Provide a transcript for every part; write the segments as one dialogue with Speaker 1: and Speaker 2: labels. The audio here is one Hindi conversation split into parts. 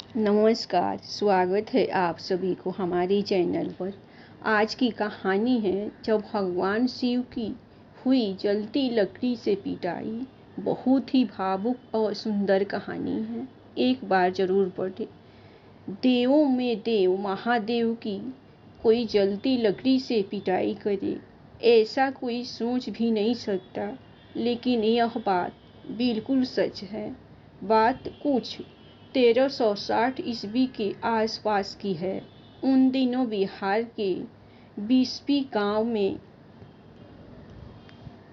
Speaker 1: नमस्कार, स्वागत है आप सभी को हमारे चैनल पर। आज की कहानी है जब भगवान शिव की हुई जलती लकड़ी से पिटाई। बहुत ही भावुक और सुंदर कहानी है, एक बार जरूर पढ़ें। देवों में देव महादेव की कोई जलती लकड़ी से पिटाई करे, ऐसा कोई सोच भी नहीं सकता। लेकिन यह बात बिल्कुल सच है। बात कुछ 1360 ईस्वी के आसपास की है। उन दिनों बिहार के बिस्फी गांव में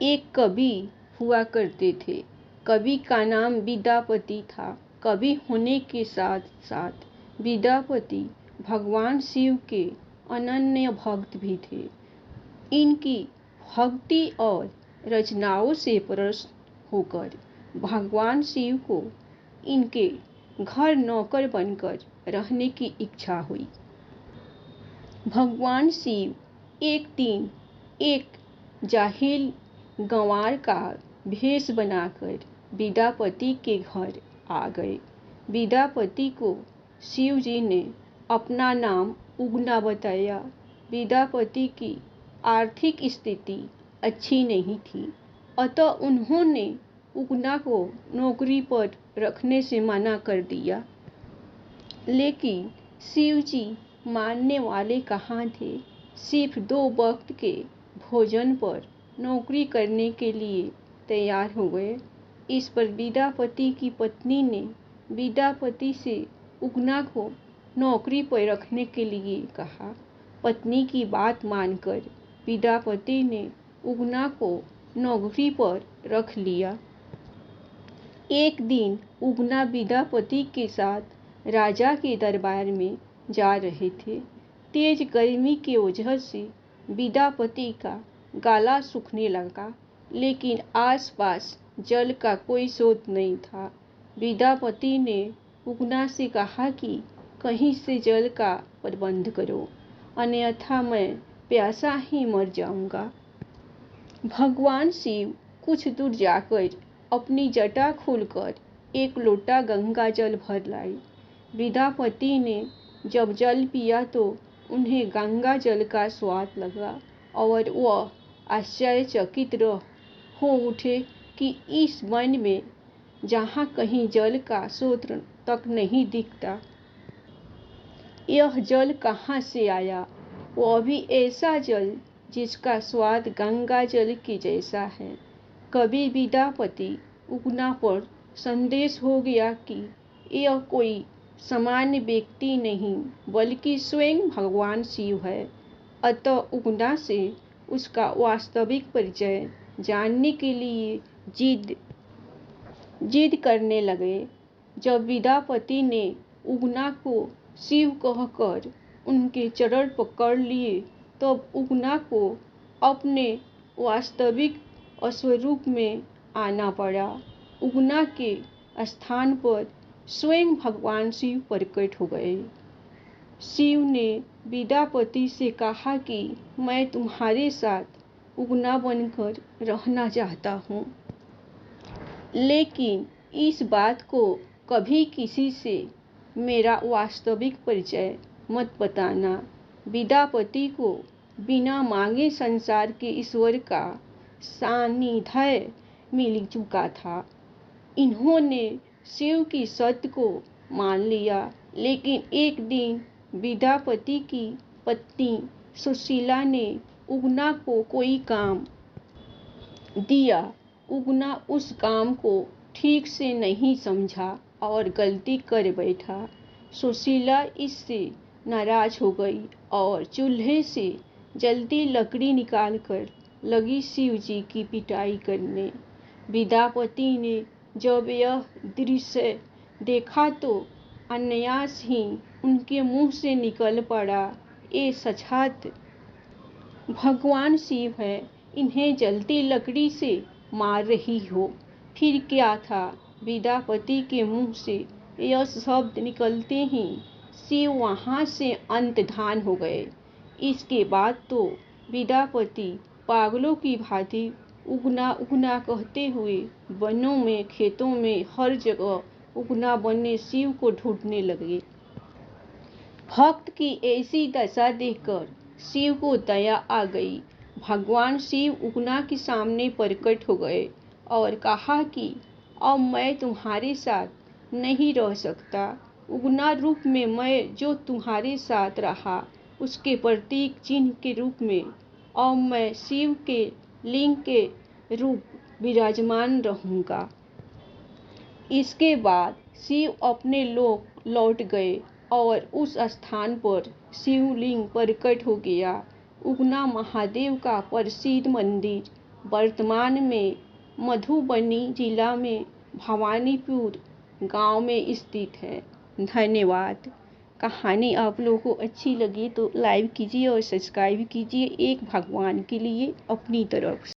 Speaker 1: एक कवि हुआ करते थे। कवि का नाम विद्यापति था। कवि होने के साथ साथ विद्यापति भगवान शिव के अनन्य भक्त भी थे। इनकी भक्ति और रचनाओं से प्रसन्न होकर भगवान शिव को इनके घर नौकर बनकर रहने की इच्छा हुई। भगवान शिव एक दिन एक जाहिल गंवार का भेष बनाकर विद्यापति के घर आ गए। विद्यापति को शिव जी ने अपना नाम उगना बताया। विद्यापति की आर्थिक स्थिति अच्छी नहीं थी, अतः उन्होंने उगना को नौकरी पर रखने से मना कर दिया। लेकिन शिव जी मानने वाले कहाँ थे। सिर्फ 2 वक्त के भोजन पर नौकरी करने के लिए तैयार हो गए। इस पर विद्यापति की पत्नी ने विद्यापति से उगना को नौकरी पर रखने के लिए कहा। पत्नी की बात मानकर विद्यापति ने उगना को नौकरी पर रख लिया। एक दिन उगना विद्यापति के साथ राजा के दरबार में जा रहे थे। तेज गर्मी की वजह से विद्यापति का गला सूखने लगा, लेकिन आसपास जल का कोई स्रोत नहीं था। विद्यापति ने उगना से कहा कि कहीं से जल का प्रबंध करो, अन्यथा मैं प्यासा ही मर जाऊंगा। भगवान शिव कुछ दूर जाकर अपनी जटा खोलकर एक लोटा गंगा जल भर लाई। विद्यापति ने जब जल पिया तो उन्हें गंगा जल का स्वाद लगा और वह आश्चर्यचकित हो उठे कि इस वन में जहाँ कहीं जल का स्रोत तक नहीं दिखता, यह जल कहाँ से आया, वह भी ऐसा जल जिसका स्वाद गंगा जल के जैसा है। कवि विद्यापति उगना पर संदेश हो गया कि यह कोई सामान्य व्यक्ति नहीं बल्कि स्वयं भगवान शिव है। अतः उगना से उसका वास्तविक परिचय जानने के लिए जिद करने लगे। जब विद्यापति ने उगना को शिव कहकर उनके चरण पकड़ लिए, तब उगना को अपने वास्तविक स्वरूप में आना पड़ा। उगना के स्थान पर स्वयं भगवान शिव प्रकट हो गए। शिव ने विद्यापति से कहा कि मैं तुम्हारे साथ उगना बनकर रहना चाहता हूँ, लेकिन इस बात को कभी किसी से मेरा वास्तविक परिचय मत बताना। विद्यापति को बिना मांगे संसार के ईश्वर का सानिध्य मिल चुका था। इन्होंने शिव की शर्त को मान लिया। लेकिन एक दिन विद्यापति की पत्नी सुशीला ने उगना को कोई काम दिया। उगना उस काम को ठीक से नहीं समझा और गलती कर बैठा। सुशीला इससे नाराज हो गई और चूल्हे से जलती लकड़ी निकालकर लगी शिव जी की पिटाई करने। विद्यापति ने जब यह दृश्य देखा तो अनायास ही उनके मुंह से निकल पड़ा, ये साक्षात भगवान शिव है, इन्हें जलती लकड़ी से मार रही हो। फिर क्या था, विद्यापति के मुंह से यह शब्द निकलते ही शिव वहां से अंतर्धान हो गए। इसके बाद तो विद्यापति पागलों की भांति उगना उगना कहते हुए वनों में, खेतों में, हर जगह उगना बनने शिव को ढूंढने लगे। भक्त की ऐसी दशा देखकर शिव को दया आ गई। भगवान शिव उगना के सामने प्रकट हो गए और कहा कि अब मैं तुम्हारे साथ नहीं रह सकता। उगना रूप में मैं जो तुम्हारे साथ रहा उसके प्रतीक चिन्ह के रूप में अब मैं शिव के लिंग के रूप विराजमान रहूंगा। इसके बाद शिव अपने लोक लौट गए और उस स्थान पर शिवलिंग प्रकट हो गया। उगना महादेव का प्रसिद्ध मंदिर वर्तमान में मधुबनी जिला में भवानीपुर गांव में स्थित है। धन्यवाद। कहानी आप लोगों को अच्छी लगी तो लाइक कीजिए और सब्सक्राइब कीजिए एक भगवान के लिए अपनी तरफ से।